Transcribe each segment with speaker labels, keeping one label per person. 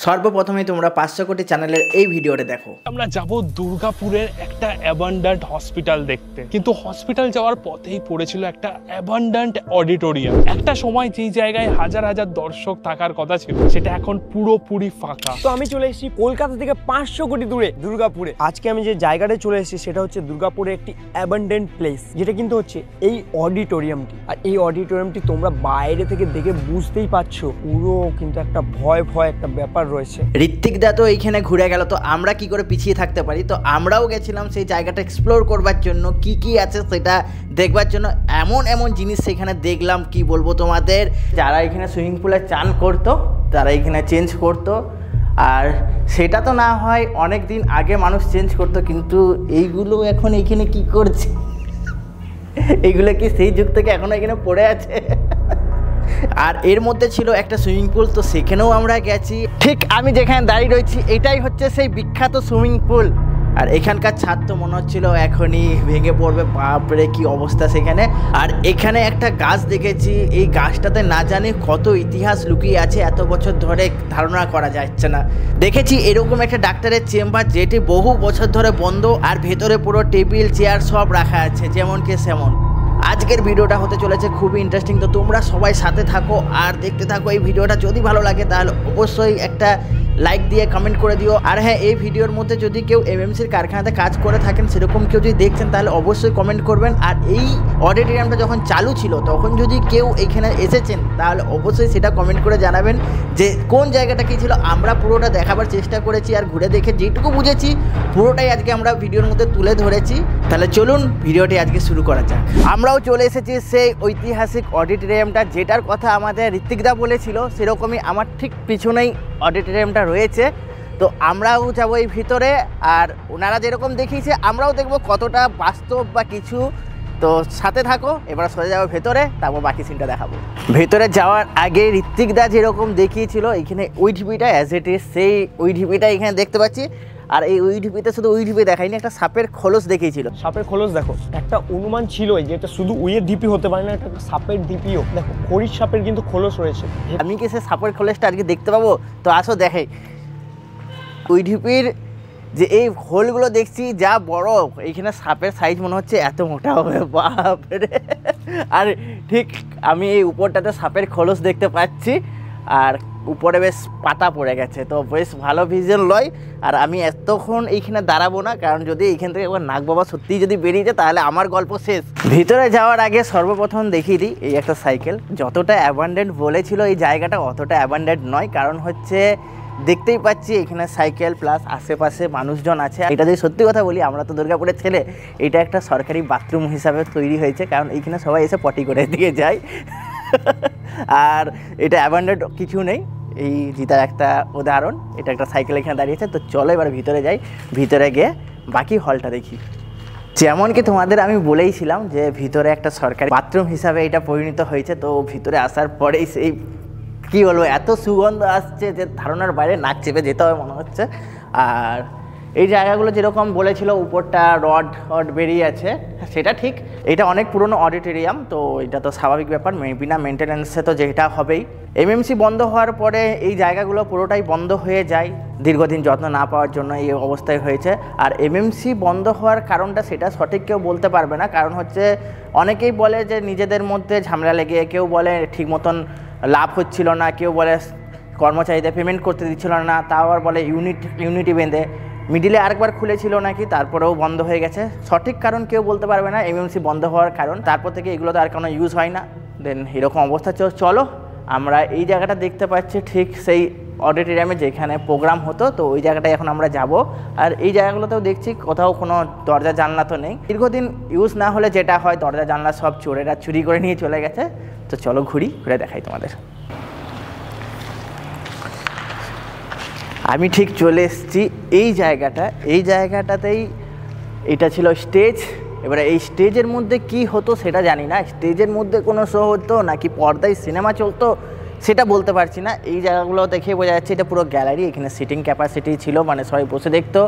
Speaker 1: সর্বপ্রথমে তোমরা 500 কোটি চ্যানেলের এই ভিডিওটা দেখো।
Speaker 2: আমরা যাব দুর্গাপুরের একটা অ্যাবান্ডান্ট হসপিটাল দেখতে, কিন্তু হসপিটাল যাওয়ার পথেই পড়েছিল একটা অ্যাবান্ডান্ট অডিটোরিয়াম। একটা সময় যেই জায়গায় হাজার হাজার দর্শক থাকার কথা ছিল সেটা এখন পুরোপুরি ফাঁকা।
Speaker 3: তো আমি চলে এসেছি কলকাতা থেকে 500 কোটি দূরে দুর্গাপুরে। আজকে আমি যে জায়গাটায় চলে এসেছি সেটা হচ্ছে দুর্গাপুরে একটি অ্যাবান্ডেন্ট প্লেস, যেটা কিন্তু হচ্ছে এই অডিটোরিয়ামটি। আর এই অডিটোরিয়ামটি তোমরা বাইরে থেকে দেখে বুঝতেই পারছো পুরো কিন্তু একটা ভয় একটা ব্যাপার রয়েছে।
Speaker 1: ঋত্বিক দা তো এইখানে ঘুরে গেল, তো আমরা কি করে পিছিয়ে থাকতে পারি? তো আমরাও গেছিলাম সেই জায়গাটা এক্সপ্লোর করবার জন্য, কি কি আছে সেটা দেখবার জন্য। এমন জিনিস সেখানে দেখলাম, কি বলবো তোমাদের। যারা এখানে সুইমিং পুলে চান করতো তারা এখানে চেঞ্জ করতো, আর সেটা তো না হয় অনেক দিন আগে মানুষ চেঞ্জ করতো, কিন্তু এইগুলো এখন এইখানে কি করছে? এইগুলো কি সেই যুগ থেকে এখনো এখানে পড়ে আছে? আর এর মধ্যে ছিল একটা সুইমিং পুল, তো সেখানেও আমরা গেছি। ঠিক আমি যেখানে দাঁড়িয়ে রয়েছি এটাই হচ্ছে সেই বিখ্যাত সুইমিং পুল। আর এখানকার ছাদ তো মনে হচ্ছিল এখনই ভেঙে পড়বে, বাপরে কি অবস্থা সেখানে। আর এখানে একটা গাছ দেখেছি, এই গাছটাতে না জানি কত ইতিহাস লুকিয়ে আছে, এত বছর ধরে ধারণা করা যাচ্ছে না। দেখেছি এরকম একটা ডাক্তারের চেম্বার যেটি বহু বছর ধরে বন্ধ, আর ভেতরে পুরো টেবিল চেয়ার সব রাখা আছে যেমন কে সেমন। আজকের ভিডিওটা হতে চলেছে খুবই ইন্টারেস্টিং, তো তোমরা সবাই সাথে থাকো আর দেখতে থাকো এই ভিডিওটা। যদি ভালো লাগে তাহলে অবশ্যই একটা লাইক দিয়ে কমেন্ট করে দিও। আর হ্যাঁ, এই ভিডিওর মধ্যে যদি কেউ এমএমসির কারখানাতে কাজ করে থাকেন, সেরকম কেউ যদি দেখছেন তাহলে অবশ্যই কমেন্ট করবেন। আর এই অডিটোরিয়ামটা যখন চালু ছিল তখন যদি কেউ এখানে এসেছেন তাহলে অবশ্যই সেটা কমেন্ট করে জানাবেন যে কোন জায়গাটা কী ছিল। আমরা পুরোটা দেখাবার চেষ্টা করেছি, আর ঘুরে দেখে যেটুকু বুঝেছি পুরোটাই আজকে আমরা ভিডিওর মধ্যে তুলে ধরেছি। তাহলে চলুন ভিডিওটি আজকে শুরু করা যাক। আমরাও চলে এসেছি সেই ঐতিহাসিক অডিটোরিয়ামটা, যেটার কথা আমাদের ঋত্বিকদা বলেছিল, সেরকমই আমার ঠিক পিছনেই অডিটোরিয়ামটা রয়েছে। তো আমরাও যাবো এই ভিতরে, আর ওনারা যেরকম দেখিয়েছে আমরাও দেখবো কতটা বাস্তব বা কিছু। তো সাথে থাকো, এবার সোজা যাবো ভেতরে, তারপর বাকি সিনটা দেখাবো। ভেতরে যাওয়ার আগে ঋত্বিকদা যেরকম দেখিয়েছিল এখানে ওই ঢিপিটা অ্যাজ ইট ইজ, সেই ওই ঢিপিটা এখানে দেখতে পাচ্ছি। আর এই ওই ঢিপিতে শুধু ওই ঢিপি দেখায়নি, একটা সাপের খোলস দেখিয়েছিল।
Speaker 3: সাপের খোলস দেখো, একটা অনুমান ছিল যে এটা শুধু উইয়ের ঢিপি হতে পারে না, একটা সাপের ঢিপিও। দেখো খড়ির সাপের কিন্তু খোলস রয়েছে।
Speaker 1: আমি কি সে সাপের খোলসটা আজকে দেখতে পাবো? তো আসো দেখাই। ওই ঢিপির যে এই হোলগুলো দেখছি যা বড়, এইখানে সাপের সাইজ মনে হচ্ছে এত মোটা হবে, বাপরে। আর ঠিক আমি এই উপরটাতে সাপের খোলস দেখতে পাচ্ছি, আর উপরে বেশ পাতা পড়ে গেছে, তো বেশ ভালো ভিজন লয়। আর আমি এতক্ষণ এইখানে দাঁড়াবো না, কারণ যদি এইখান থেকে একবার নাক বাবা সত্যিই যদি বেরিয়ে যায় তাহলে আমার গল্প শেষ। ভিতরে যাওয়ার আগে সর্বপ্রথম দেখিয়ে দিই এই একটা সাইকেল। যতটা অ্যাবান্ডেন্ট বলেছিল এই জায়গাটা অতটা অ্যাবান্ডেন্ট নয়, কারণ হচ্ছে দেখতেই পাচ্ছি এখানে সাইকেল প্লাস আশেপাশে মানুষজন আছে। এটা যদি সত্যি কথা বলি, আমরা তো দুর্গাপুরের ছেলে, এটা একটা সরকারি বাথরুম হিসাবে তৈরি হয়েছে, কারণ এইখানে সবাই এসে পটি করে দিয়ে যায়। আর এটা অ্যাবান্ডেন্ট কিছু নেই, এই জিতার একটা উদাহরণ। এটা একটা সাইকেল এখানে দাঁড়িয়েছে। তো চলো এবার ভিতরে যাই, ভিতরে গিয়ে বাকি হলটা দেখি। যেমন কি তোমাদের আমি বলেইছিলাম যে ভিতরে একটা সরকারি বাথরুম হিসাবে এটা পরিণত হয়েছে। তো ভিতরে আসার পরেই সেই কী বলবো, এত সুগন্ধ আসছে যে ধারণার বাইরে নাক চেপে যেতে হবে মনে হচ্ছে। আর এই জায়গাগুলো যেরকম বলেছিল উপরটা রড বেরিয়ে আছে, সেটা ঠিক। এটা অনেক পুরনো অডিটোরিয়াম, তো এটা তো স্বাভাবিক ব্যাপার, বিনা মেনটেন্যান্সে তো যেটা হবেই। এমএমসি বন্ধ হওয়ার পরে এই জায়গাগুলো পুরোটাই বন্ধ হয়ে যায়, দীর্ঘদিন যত্ন না পাওয়ার জন্য এই অবস্থায় হয়েছে। আর এমএমসি বন্ধ হওয়ার কারণটা সেটা সঠিক কেউ বলতে পারবে না, কারণ হচ্ছে অনেকেই বলে যে নিজেদের মধ্যে ঝামেলা লেগে, কেউ বলে ঠিক মতন লাভ হচ্ছিল না, কেউ বলে কর্মচারীদের পেমেন্ট করতে দিচ্ছিল না, তাও আবার বলে ইউনিটি বেঁধে। মিডিলে আরেকবার খুলেছিল নাকি, তারপরেও বন্ধ হয়ে গেছে। সঠিক কারণ কেউ বলতে পারবে না এমএমসি বন্ধ হওয়ার কারণ। তারপর থেকে এগুলো তো আর কোনো ইউজ হয় না। দেন এরকম অবস্থা। চলো আমরা এই জায়গাটা দেখতে পাচ্ছি, ঠিক সেই অডিটোরিয়ামে যেখানে প্রোগ্রাম হতো, তো ওই জায়গাটায় এখন আমরা যাব। আর এই জায়গাগুলোতেও দেখছি কোথাও কোনো দরজা জানলা তো নেই। দীর্ঘদিন ইউজ না হলে যেটা হয়, দরজা জানলা সব চোরেরা চুরি করে নিয়ে চলে গেছে। তো চলো ঘুরে দেখাই তোমাদের। আমি ঠিক চলে এসেছি এই জায়গাটাতেই। এটা ছিল স্টেজ। এবারে এই স্টেজের মধ্যে কি হতো সেটা জানি না, স্টেজের মধ্যে কোনো শো হতো নাকি পর্দায় সিনেমা চলতো সেটা বলতে পারছি না। এই জায়গাগুলো দেখে বোঝা যাচ্ছে এটা পুরো গ্যালারি, এখানে সিটিং ক্যাপাসিটি ছিল, মানে সবাই বসে দেখতো।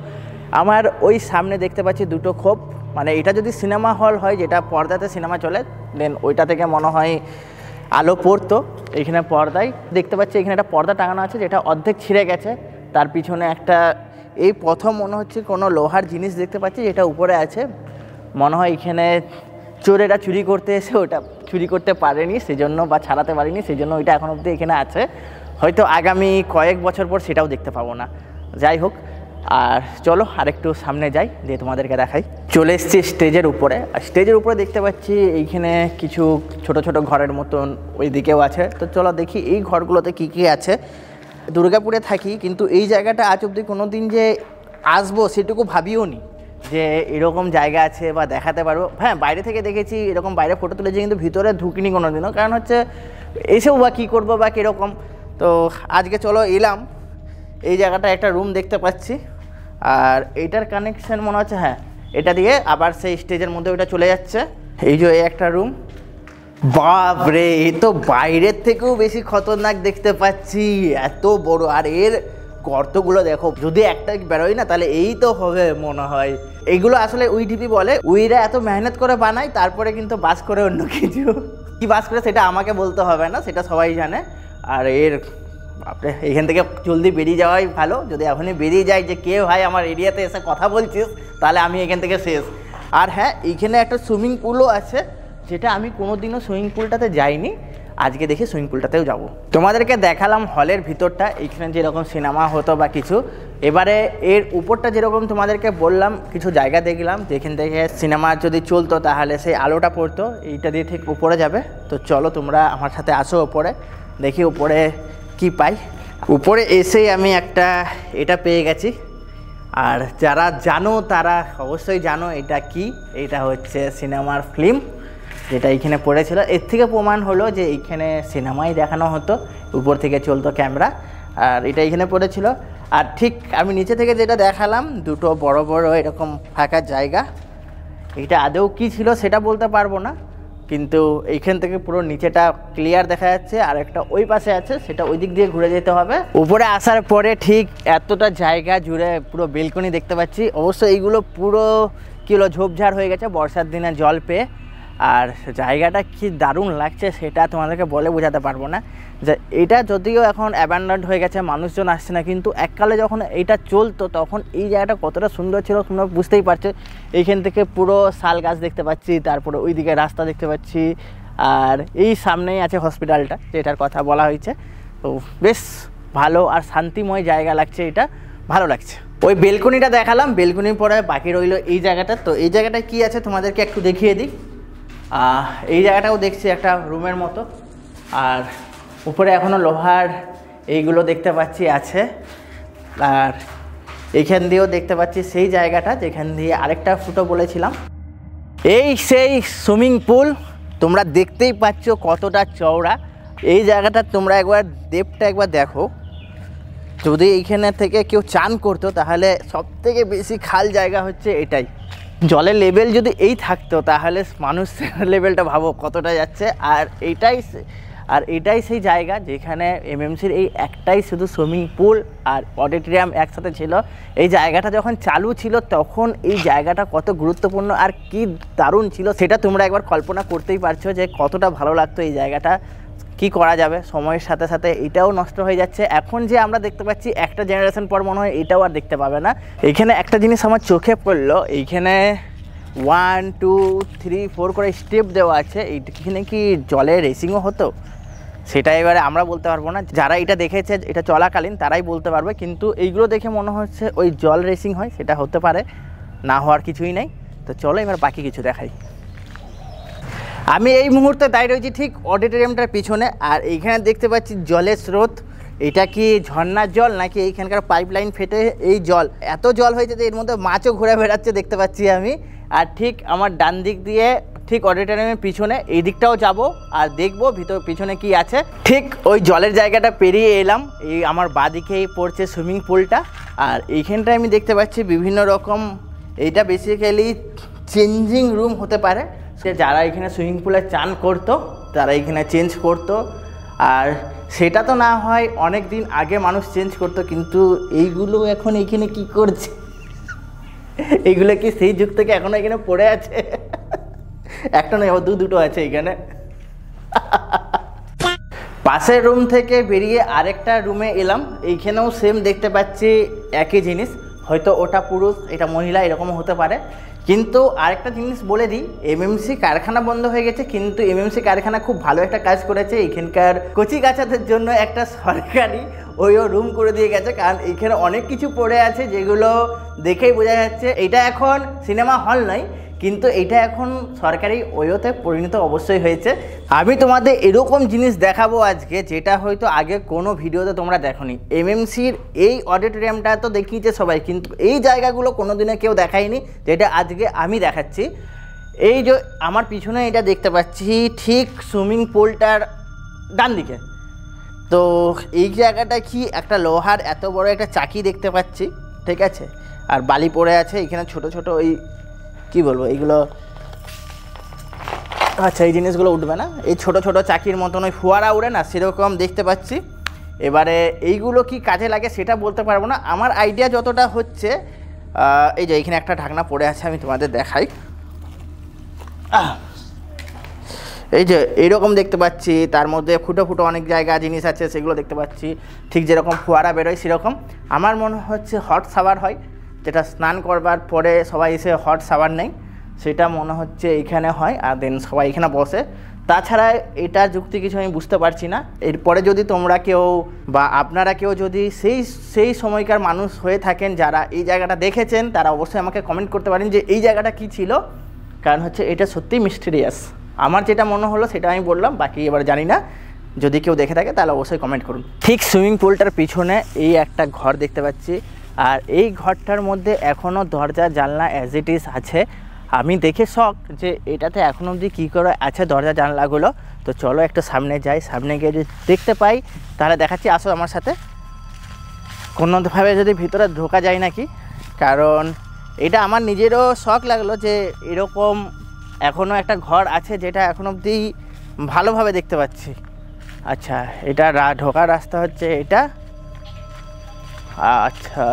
Speaker 1: আমার ওই সামনে দেখতে পাচ্ছি দুটো খোপ, মানে এটা যদি সিনেমা হল হয় যেটা পর্দাতে সিনেমা চলে, দেন ওইটা থেকে মনে হয় আলো পড়তো এখানে পর্দায় দেখতে পাচ্ছি এখানে একটা পর্দা টাঙানো আছে যেটা অর্ধেক ছিঁড়ে গেছে। তার পিছনে একটা এই প্রথম মনে হচ্ছে কোনো লোহার জিনিস দেখতে পাচ্ছি যেটা উপরে আছে, মনে হয় এখানে চোরেরা চুরি করতে এসে ওটা চুরি করতে পারেনি সেজন্য বা ছাড়াতে পারেনি সেজন্য ওইটা এখন অবধি এখানে আছে, হয়তো আগামী কয়েক বছর পর সেটাও দেখতে পাবো না। যাই হোক, আর চলো আরেকটু সামনে যাই দিয়ে তোমাদেরকে দেখাই। চলে এসেছি স্টেজের উপরে, আর স্টেজের উপরে দেখতে পাচ্ছি এইখানে কিছু ছোট ছোট ঘরের মতন ওই দিকেও আছে। তো চলো দেখি এই ঘরগুলোতে কি কি আছে। দুর্গাপুরে থাকি কিন্তু এই জায়গাটা আজ অবধি কোনো দিন যে আসবো সেটুকু ভাবিও নি যে এরকম জায়গা আছে বা দেখাতে পারবো। হ্যাঁ, বাইরে থেকে দেখেছি, এরকম বাইরে ফটো তুলেছি, কিন্তু ভিতরে ঢুকিনি কোনো দিনও, কারণ হচ্ছে এসেও বা কী করবো বা কীরকম। তো আজকে চলো এলাম। এই জায়গাটা একটা রুম দেখতে পাচ্ছি, আর এইটার কানেকশন মনে হচ্ছে হ্যাঁ এটা দিয়ে আবার সেই স্টেজের মধ্যে ওইটা চলে যাচ্ছে। এই যে একটা রুম, বাপ রে, এ তো বাইরের থেকেও বেশি খতরনাক দেখতে পাচ্ছি, এত বড়। আর এর গর্তগুলো দেখো, যদি একটা বেরোয় না তাহলে এই তো হবে মনে হয়। এইগুলো আসলে উইডিপি বলে, উইরা এত মেহনত করে বানায় তারপরে কিন্তু বাস করে অন্য কিছু। কি বাস করে সেটা আমাকে বলতে হবে না, সেটা সবাই জানে। আর এর আপনি এখান থেকে জলদি বেরিয়ে যাওয়াই ভালো। যদি এখনই বেরিয়ে যায় যে কে ভাই আমার এরিয়াতে এসে কথা বলছিস, তাহলে আমি এখান থেকে শেষ। আর হ্যাঁ, এইখানে একটা সুইমিং পুলও আছে, যেটা আমি কোনোদিনও সুইমিং পুলটাতে যাইনি, আজকে দেখি সুইমিং পুলটাতেও যাব। তোমাদেরকে দেখালাম হলের ভিতরটা, এইখানে যেরকম সিনেমা হতো বা কিছু। এবারে এর উপরটা যেরকম তোমাদেরকে বললাম, কিছু জায়গা দেখলাম যেখান থেকে সিনেমা যদি চলতো তাহলে সেই আলোটা পড়তো, এইটা দিয়ে ঠিক উপরে যাবে। তো চলো তোমরা আমার সাথে আসো উপরে, দেখি উপরে কি পাই। উপরে এসেই আমি একটা এটা পেয়ে গেছি, আর যারা জানো তারা অবশ্যই জানো এটা কি। এটা হচ্ছে সিনেমার ফিল্ম যেটা এইখানে পড়েছিল। এর থেকে প্রমাণ হলো যে এইখানে সিনেমাই দেখানো হতো, উপর থেকে চলতো ক্যামেরা, আর এটা এইখানে পড়েছিল। আর ঠিক আমি নিচে থেকে যেটা দেখালাম, দুটো বড় বড় এরকম ফাঁকা জায়গা, এটা আদৌ কি ছিল সেটা বলতে পারবো না, কিন্তু এইখান থেকে পুরো নিচেটা ক্লিয়ার দেখা যাচ্ছে। আর একটা ওই পাশে আছে, সেটা ওই দিক দিয়ে ঘুরে যেতে হবে। উপরে আসার পরে ঠিক এতটা জায়গা জুড়ে পুরো বেলকনি দেখতে পাচ্ছি। অবশ্য এইগুলো পুরো কী হলো, ঝোপঝাড় হয়ে গেছে বর্ষার দিনে জল পেয়ে। আর জায়গাটা কি দারুণ লাগছে সেটা তোমাদেরকে বলে বোঝাতে পারবো না। যে এটা যদিও এখন অ্যাবান্ডন্ড হয়ে গেছে, মানুষজন আসছে না, কিন্তু এককালে যখন এইটা চলতো তখন এই জায়গাটা কতটা সুন্দর ছিল তোমরা বুঝতেই পারছো। এইখান থেকে পুরো শাল গাছ দেখতে পাচ্ছি, তারপরে ওই দিকে রাস্তা দেখতে পাচ্ছি, আর এই সামনেই আছে হসপিটালটা যেটার কথা বলা হয়েছে। তো বেশ ভালো আর শান্তিময় জায়গা লাগছে, এটা ভালো লাগছে। ওই বেলকনিটা দেখালাম, বেলকনির পরে বাকি রইলো এই জায়গাটা। তো এই জায়গাটা কি আছে তোমাদেরকে একটু দেখিয়ে দিই। এই জায়গাটাও দেখছি একটা রুমের মতো, আর উপরে এখনও লোহার এইগুলো দেখতে পাচ্ছি আছে। আর এইখান দিয়েও দেখতে পাচ্ছি সেই জায়গাটা যেখান দিয়ে আরেকটা ফুটো বলেছিলাম। এই সেই সুইমিং পুল, তোমরা দেখতেই পাচ্ছ কতটা চওড়া। এই জায়গাটা তোমরা একবার ডেপটা একবার দেখো। যদি এইখানে থেকে কেউ চান করতো তাহলে সবথেকে বেশি খাল জায়গা হচ্ছে এটাই। জলের লেভেল যদি এই থাকতো তাহলে মানুষের লেভেলটা ভাবো কতটা যাচ্ছে। আর এটাই সেই জায়গা যেখানে এমএমসির এই একটাই শুধু সুইমিং পুল আর অডিটোরিয়াম একসাথে ছিল। এই জায়গাটা যখন চালু ছিল তখন এই জায়গাটা কত গুরুত্বপূর্ণ আর কি দারুণ ছিল সেটা তোমরা একবার কল্পনা করতেই পারছো যে কতটা ভালো লাগতো এই জায়গাটা। কি করা যাবে, সময়ের সাথে সাথে এটাও নষ্ট হয়ে যাচ্ছে। এখন যে আমরা দেখতে পাচ্ছি একটা জেনারেশন পর মনে হয় এটাও আর দেখতে পাবে না। এইখানে একটা জিনিস আমার চোখে পড়লো, এইখানে 1 2 3 4 করে স্টেপ দেওয়া আছে। এইখানে কি জলে রেসিংও হতো সেটা এবারে আমরা বলতে পারবো না, যারা এটা দেখেছে এটা চলাকালীন তারাই বলতে পারবে। কিন্তু এইগুলো দেখে মনে হচ্ছে ওই জল রেসিং হয়, সেটা হতে পারে, না হওয়ার কিছুই নেই। তো চলো এবার বাকি কিছু দেখাই। আমি এই মুহূর্তে দাঁড়িয়ে রয়েছি ঠিক অডিটোরিয়ামটার পিছনে, আর এইখানে দেখতে পাচ্ছি জলের স্রোত। এটা কি ঝর্ণার জল নাকি এইখানকার পাইপলাইন ফেটে এই জল, এত জল হয়েছে যে এর মধ্যে মাছও ঘুরে বেড়াচ্ছে দেখতে পাচ্ছি আমি। আর ঠিক আমার ডান দিক দিয়ে ঠিক অডিটোরিয়ামের পিছনে এই দিকটাও যাব আর দেখবো পিছনে কি আছে। ঠিক ওই জলের জায়গাটা পেরিয়ে এলাম, এই আমার বাঁদিকেই পড়ছে সুইমিং পুলটা। আর এইখানটায় আমি দেখতে পাচ্ছি বিভিন্ন রকম, এইটা বেসিক্যালি চেঞ্জিং রুম হতে পারে। যারা এখানে সুইমিং পুলে চান করতো তারা এখানে চেঞ্জ করতো। আর সেটা তো না হয় অনেক দিন আগে মানুষ চেঞ্জ করতো, কিন্তু এইগুলো এখন এইখানে কি করছে, এইগুলো কি সেই যুগ থেকে এখনো এখানে পড়ে আছে? একটা নয়, দুটো আছে এখানে। পাশের রুম থেকে বেরিয়ে আরেকটা রুমে এলাম, এইখানেও সেম দেখতে পাচ্ছি একই জিনিস, হয়তো ওটা পুরুষ এটা মহিলা এরকমও হতে পারে। কিন্তু আরেকটা জিনিস বলে দিই, এমএমসি কারখানা বন্ধ হয়ে গেছে, কিন্তু এমএমসি কারখানা খুব ভালো একটা কাজ করেছে, এখানকার কচি কাচাদের জন্য একটা সরকারি ওইও রুম করে দিয়ে গেছে। কারণ এখানে অনেক কিছু পড়ে আছে যেগুলো দেখেই বোঝা যাচ্ছে এটা এখন সিনেমা হল নয়, কিন্তু এটা এখন সরকারি ওয়োতে পরিণত অবশ্যই হয়েছে। আমি তোমাদের এরকম জিনিস দেখাবো আজকে যেটা হয়তো আগে কোনো ভিডিওতে তোমরা দেখোনি। এমএমসির এই অডিটোরিয়ামটা তো দেখিয়েছে সবাই, কিন্তু এই জায়গাগুলো কোনো দিনে কেউ দেখায়নি, যেটা আজকে আমি দেখাচ্ছি। এই যে আমার পিছনে এটা দেখতে পাচ্ছি ঠিক সুইমিং পুলটার ডান দিকে, তো এই জায়গাটা কি একটা লোহার এত বড় একটা চাকি দেখতে পাচ্ছি, ঠিক আছে, আর বালি পড়ে আছে এখানে ছোট ছোট ওই কি বলবো এইগুলো, আচ্ছা এই জিনিসগুলো উঠবে না, এই ছোট ছোট চাকির মতন ওই ফোয়ারা উড়ে না সেরকম দেখতে পাচ্ছি। এবারে এইগুলো কি কাজে লাগে সেটা বলতে পারবো না, আমার আইডিয়া যতটা হচ্ছে এই যে এখানে একটা ঢাকনা পড়ে আছে, আমি তোমাদের দেখাই। এই যে এইরকম দেখতে পাচ্ছি, তার মধ্যে ফুটো ফুটো অনেক জায়গা জিনিস আছে সেগুলো দেখতে পাচ্ছি, ঠিক যেরকম ফোয়ারা বেরোয় সেরকম। আমার মনে হচ্ছে হট শাওয়ার হয়, যেটা স্নান করবার পরে সবাই এসে হট শাওয়ার নেই, সেটা মনে হচ্ছে এইখানে হয়, আর দেন সবাই এখানে বসে। তাছাড়া এটা যুক্তি কিছু আমি বুঝতে পারছি না। এরপরে যদি তোমরা কেউ বা আপনারা কেউ যদি সেই সময়কার মানুষ হয়ে থাকেন যারা এই জায়গাটা দেখেছেন, তারা অবশ্যই আমাকে কমেন্ট করতে পারেন যে এই জায়গাটা কি ছিল, কারণ হচ্ছে এটা সত্যিই মিস্টেরিয়াস। আমার যেটা মনে হলো সেটা আমি বললাম, বাকি এবার জানি না, যদি কেউ দেখে থাকে তাহলে অবশ্যই কমেন্ট করুন। ঠিক সুইমিং পুলটার পিছনে এই একটা ঘর দেখতে পাচ্ছি, আর এই ঘরটার মধ্যে এখনও দরজা জানলা অ্যাজ ইট ইজ আছে। আমি দেখে শখ যে এটাতে এখন অবধি কী করে আছে দরজা জানলাগুলো। তো চলো একটু সামনে যাই, সামনে গিয়ে যদি দেখতে পাই তাহলে দেখাচ্ছি, আসো আমার সাথে। কোনোভাবে যদি ভিতরে ঢোকা যায় নাকি, কারণ এটা আমার নিজেরও শখ লাগলো যে এরকম এখনও একটা ঘর আছে যেটা এখন অবধি ভালোভাবে দেখতে পাচ্ছি। আচ্ছা এটা ঢোকার রাস্তা হচ্ছে এটা, আচ্ছা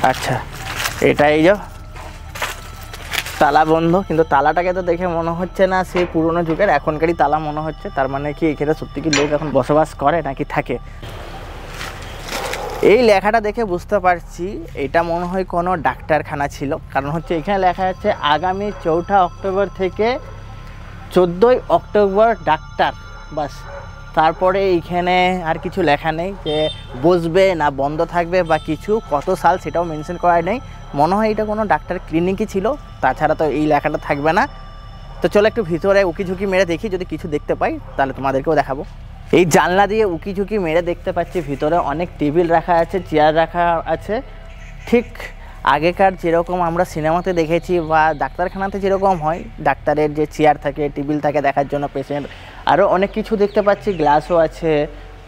Speaker 1: আচ্ছা এটা এই যে তালা বন্ধ, কিন্তু তালাটাকে তো দেখে মনে হচ্ছে না সেই পুরনো যুগের, এখনকারই তালা মনে হচ্ছে। তার মানে কি এখানে সত্যি কি লোক এখন বসবাস করে নাকি থাকে? এই লেখাটা দেখে বুঝতে পারছি এটা মনে হয় কোনো ডাক্তারখানা ছিল, কারণ হচ্ছে এখানে লেখা আছে আগামী 4 অক্টোবর থেকে 14 অক্টোবর ডাক্তার, বাস। তারপরে এইখানে আর কিছু লেখা নেই যে বসবে না বন্ধ থাকবে বা কিছু, কত সাল সেটাও মেনশন করা নেই। মনে হয় এটা কোনো ডাক্তার ক্লিনিকই ছিল, তাছাড়া তো এই লেখাটা থাকবে না। তো চলো একটু ভিতরে উকি ঝুঁকি মেরে দেখি, যদি কিছু দেখতে পাই তাহলে তোমাদেরকেও দেখাবো। এই জানলা দিয়ে উকি ঝুঁকি মেরে দেখতে পাচ্ছি ভিতরে অনেক টেবিল রাখা আছে, চেয়ার রাখা আছে, ঠিক আগেকার যেরকম আমরা সিনেমাতে দেখেছি বা ডাক্তারখানাতে যেরকম হয়, ডাক্তারের যে চেয়ার থাকে টেবিল থাকে দেখার জন্য পেশেন্ট, আরও অনেক কিছু দেখতে পাচ্ছি, গ্লাসও আছে।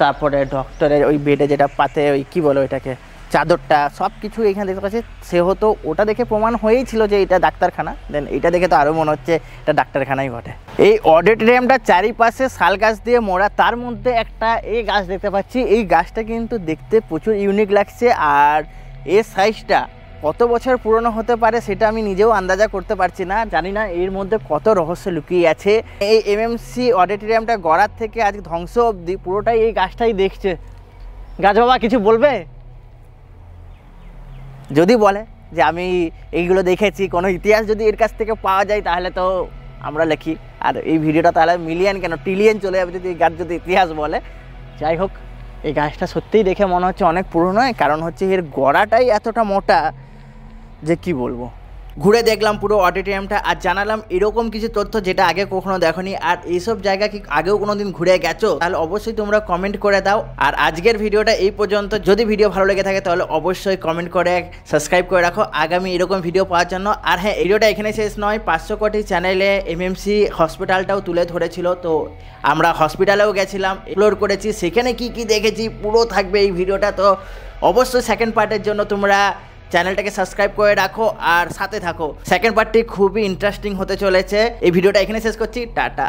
Speaker 1: তারপরে ডক্টরের ওই বেডে যেটা পাতে ওই কী বলো এটাকে, চাদরটা, সব কিছু এখানে দেখতে পাচ্ছি। সেহেতু ওটা দেখে প্রমাণ হয়েই ছিল যে এটা ডাক্তারখানা, দেন এটা দেখে তো আরও মনে হচ্ছে এটা ডাক্তারখানাই ঘটে। এই অডিটোরিয়ামটা চারিপাশে শাল গাছ দিয়ে মোড়া, তার মধ্যে একটা এই গাছ দেখতে পাচ্ছি। এই গাছটা কিন্তু দেখতে প্রচুর ইউনিক লাগছে, আর এর সাইজটা কত বছর পুরনো হতে পারে সেটা আমি নিজেও আন্দাজা করতে পারছি না, জানি না এর মধ্যে কত রহস্য লুকিয়ে আছে। এই এমএমসি অডিটোরিয়ামটা গড়ার থেকে আজ ধ্বংস অবধি পুরোটাই এই গাছটাই দেখছে। গাছ বাবা কিছু বলবে? যদি বলে যে আমি এইগুলো দেখেছি, কোনো ইতিহাস যদি এর কাছ থেকে পাওয়া যায় তাহলে তো আমরা লিখি, আর এই ভিডিওটা তাহলে মিলিয়ন কেন ট্রিলিয়ন চলে যাবে যদি এই গাছ যদি ইতিহাস বলে। যাই হোক, এই গাছটা সত্যিই দেখে মনে হচ্ছে অনেক পুরনো, কারণ হচ্ছে এর গোড়াটাই এতটা মোটা যে কি বলবো। ঘুরে দেখলাম পুরো অডিটোরিয়ামটা, আর জানালাম এরকম কিছু তথ্য যেটা আগে কখনো দেখোনি। আর এইসব জায়গা কি আগেও কোনো দিন ঘুরে গেছো তাহলে অবশ্যই তোমরা কমেন্ট করে দাও। আর আজকের ভিডিওটা এই পর্যন্ত, যদি ভিডিও ভালো লেগে থাকে তাহলে অবশ্যই কমেন্ট করে সাবস্ক্রাইব করে রাখো আগামী এরকম ভিডিও পাওয়ার জন্য। আর হ্যাঁ, ভিডিওটা এখানে শেষ নয়, 500 কোটি চ্যানেলে এমএমসি হসপিটালটাও তুলে ধরেছিল, তো আমরা হসপিটালেও গেছিলাম, এক্সপ্লোর করেছি, সেখানে কি কি দেখেছি পুরো থাকবে এই ভিডিওটা। তো অবশ্যই সেকেন্ড পার্টের জন্য তোমরা চ্যানেলটাকে সাবস্ক্রাইব করে রাখো আর সাথে থাকো। সেকেন্ড পার্টটি খুবই ইন্টারেস্টিং হতে চলেছে। এই ভিডিওটা এখানে শেষ করছি, টাটা।